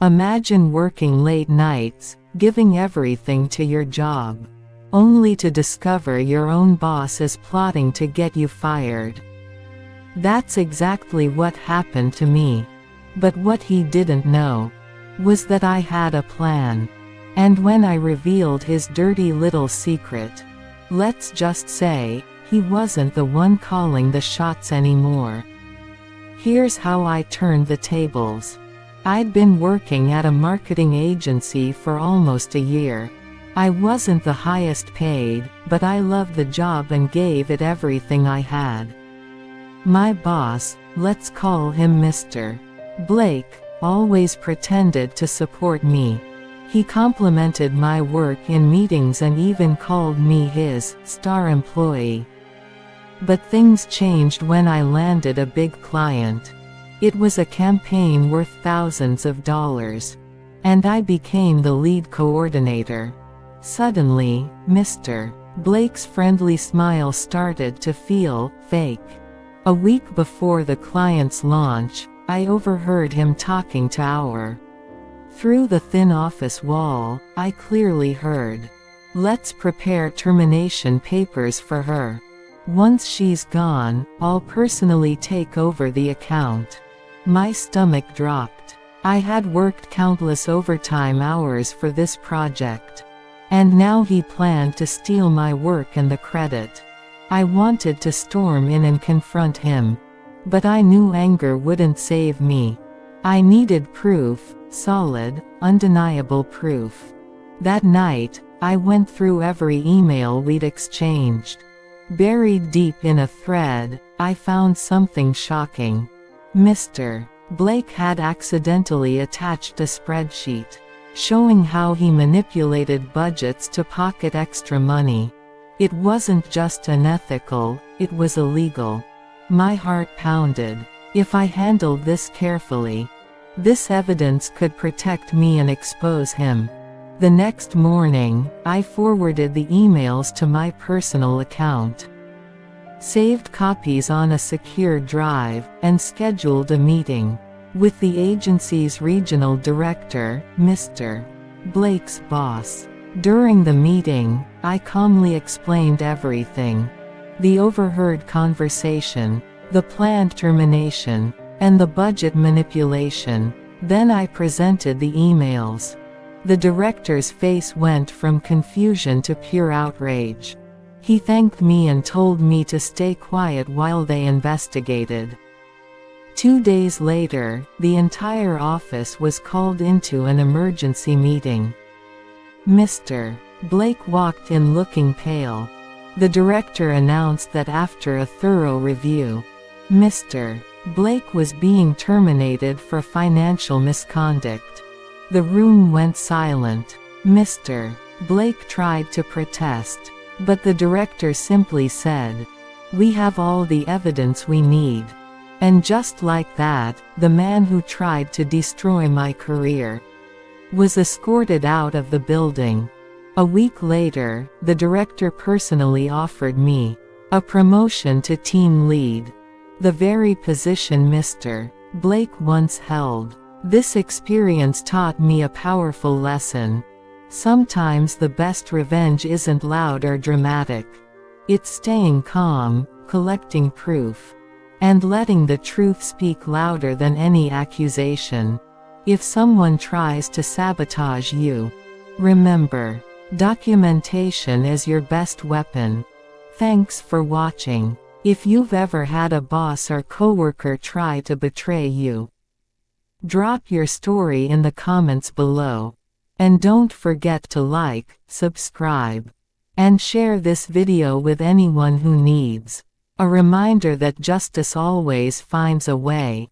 Imagine working late nights, giving everything to your job, only to discover your own boss is plotting to get you fired. That's exactly what happened to me. But what he didn't know was that I had a plan. And when I revealed his dirty little secret, let's just say, he wasn't the one calling the shots anymore. Here's how I turned the tables. I'd been working at a marketing agency for almost a year. I wasn't the highest paid, but I loved the job and gave it everything I had. My boss, let's call him Mr. Blake, always pretended to support me. He complimented my work in meetings and even called me his star employee. But things changed when I landed a big client. It was a campaign worth thousands of dollars. And I became the lead coordinator. Suddenly, Mr. Blake's friendly smile started to feel fake. A week before the client's launch, I overheard him talking to our. Through the thin office wall, I clearly heard, "Let's prepare termination papers for her. Once she's gone, I'll personally take over the account." My stomach dropped. I had worked countless overtime hours for this project. And now he planned to steal my work and the credit. I wanted to storm in and confront him. But I knew anger wouldn't save me. I needed proof, solid, undeniable proof. That night, I went through every email we'd exchanged. Buried deep in a thread, I found something shocking. Mr. Blake had accidentally attached a spreadsheet, showing how he manipulated budgets to pocket extra money. It wasn't just unethical, it was illegal. My heart pounded. If I handled this carefully, this evidence could protect me and expose him. The next morning, I forwarded the emails to my personal account, saved copies on a secure drive, and scheduled a meeting with the agency's regional director, Mr. Blake's boss. During the meeting, I calmly explained everything. The overheard conversation, the planned termination, and the budget manipulation. Then I presented the emails. The director's face went from confusion to pure outrage. He thanked me and told me to stay quiet while they investigated. 2 days later, the entire office was called into an emergency meeting. Mr. Blake walked in looking pale. The director announced that after a thorough review, Mr. Blake was being terminated for financial misconduct. The room went silent. Mr. Blake tried to protest, but the director simply said, "We have all the evidence we need." And just like that, the man who tried to destroy my career was escorted out of the building. A week later, the director personally offered me a promotion to team lead, the very position Mr. Blake once held. This experience taught me a powerful lesson. Sometimes the best revenge isn't loud or dramatic. It's staying calm, collecting proof, and letting the truth speak louder than any accusation. If someone tries to sabotage you, remember, documentation is your best weapon. Thanks for watching. If you've ever had a boss or coworker try to betray you, drop your story in the comments below. And don't forget to like, subscribe, and share this video with anyone who needs. A reminder that justice always finds a way.